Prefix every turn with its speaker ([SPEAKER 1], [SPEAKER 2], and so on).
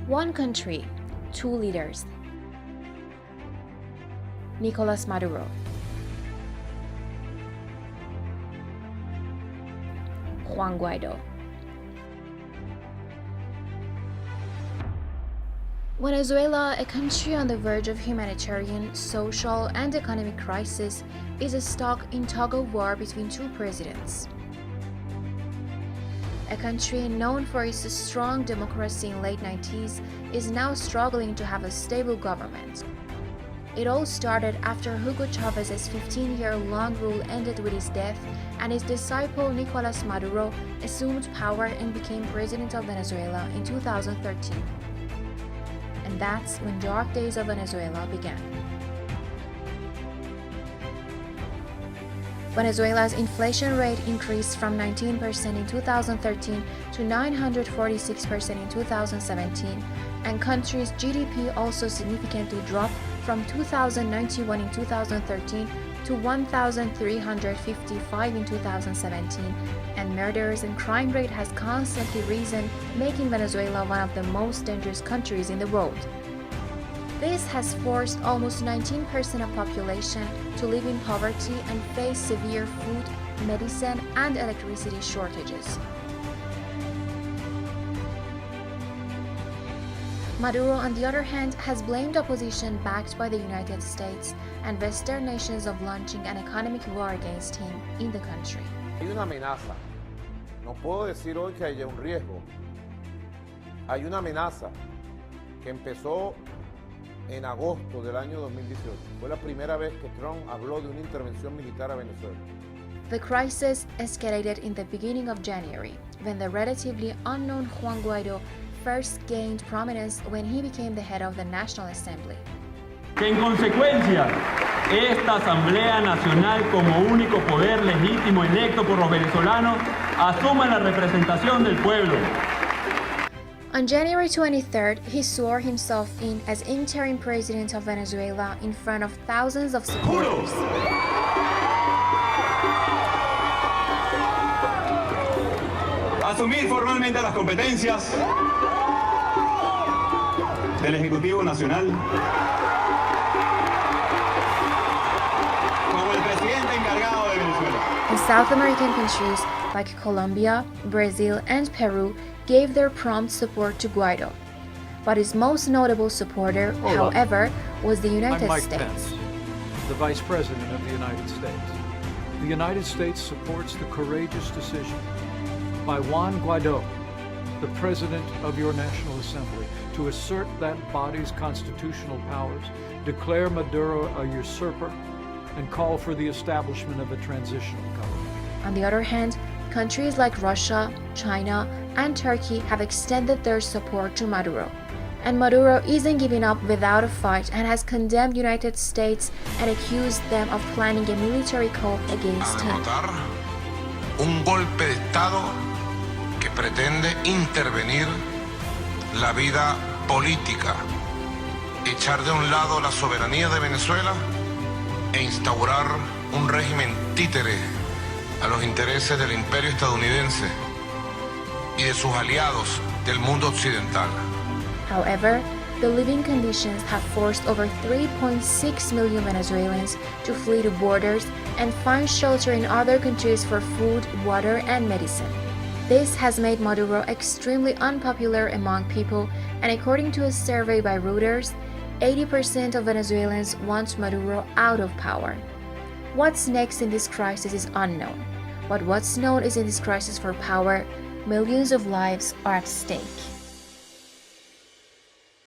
[SPEAKER 1] One country, two leaders. Nicolas Maduro. Juan Guaido. Venezuela, a country on the verge of humanitarian, social, and economic crisis, is stuck in tug-of-war between two presidents. A country known for its strong democracy in late 90s is now struggling to have a stable government. It all started after Hugo Chávez's 15-year-long rule ended with his death, and his disciple Nicolas Maduro assumed power and became president of Venezuela in 2013. And that's when dark days of Venezuela began. Venezuela's inflation rate increased from 19% in 2013 to 946% in 2017, and country's GDP also significantly dropped from 2,091 in 2013 to 1,355 in 2017, and murders and crime rate has constantly risen, making Venezuela one of the most dangerous countries in the world. This has forced almost 19% of population to live in poverty and face severe food, medicine, and electricity shortages. Maduro, on the other hand, has blamed opposition backed by the United States and Western nations of launching an economic war against him in the country.
[SPEAKER 2] Hay una amenaza. No puedo decir hoy que haya un riesgo. Hay una amenaza que empezó en agosto del año 2018. Fue la primera vez que Trump habló de una intervención militar a Venezuela.
[SPEAKER 1] The crisis escalated in the beginning of January, when the relatively unknown Juan Guaido first gained prominence when he became the head of the National Assembly.
[SPEAKER 3] Que en consecuencia, esta Asamblea Nacional como único poder legítimo electo por los venezolanos asuma la representación del pueblo.
[SPEAKER 1] On January 23rd, he swore himself in as interim president of Venezuela in front of thousands of supporters.
[SPEAKER 4] Asumir formalmente las competencias del Ejecutivo Nacional como el presidente encargado de Venezuela.
[SPEAKER 1] And South American countries like Colombia, Brazil, and Peru gave their prompt support to Guaido. But his most notable supporter, however, was the United
[SPEAKER 5] I'm
[SPEAKER 1] States.
[SPEAKER 5] Pence, the Vice President of the United States. The United States supports the courageous decision by Juan Guaido, the President of your National Assembly, to assert that body's constitutional powers, declare Maduro a usurper, and call for the establishment of a transitional government.
[SPEAKER 1] On the other hand, countries like Russia, China, and Turkey have extended their support to Maduro. And Maduro isn't giving up without a fight and has condemned United States and accused them of planning a military coup against him.
[SPEAKER 6] Un golpe de Estado que pretende intervenir la vida política, echar de un lado la soberanía de Venezuela e instaurar un régimen títere a los intereses del imperio estadounidense y de sus aliados del mundo occidental.
[SPEAKER 1] However, the living conditions have forced over 3.6 million Venezuelans to flee the borders and find shelter in other countries for food, water, and medicine. This has made Maduro extremely unpopular among people, and according to a survey by Reuters, 80% of Venezuelans want Maduro out of power. What's next in this crisis is unknown, but what's known is in this crisis for power, millions of lives are at stake.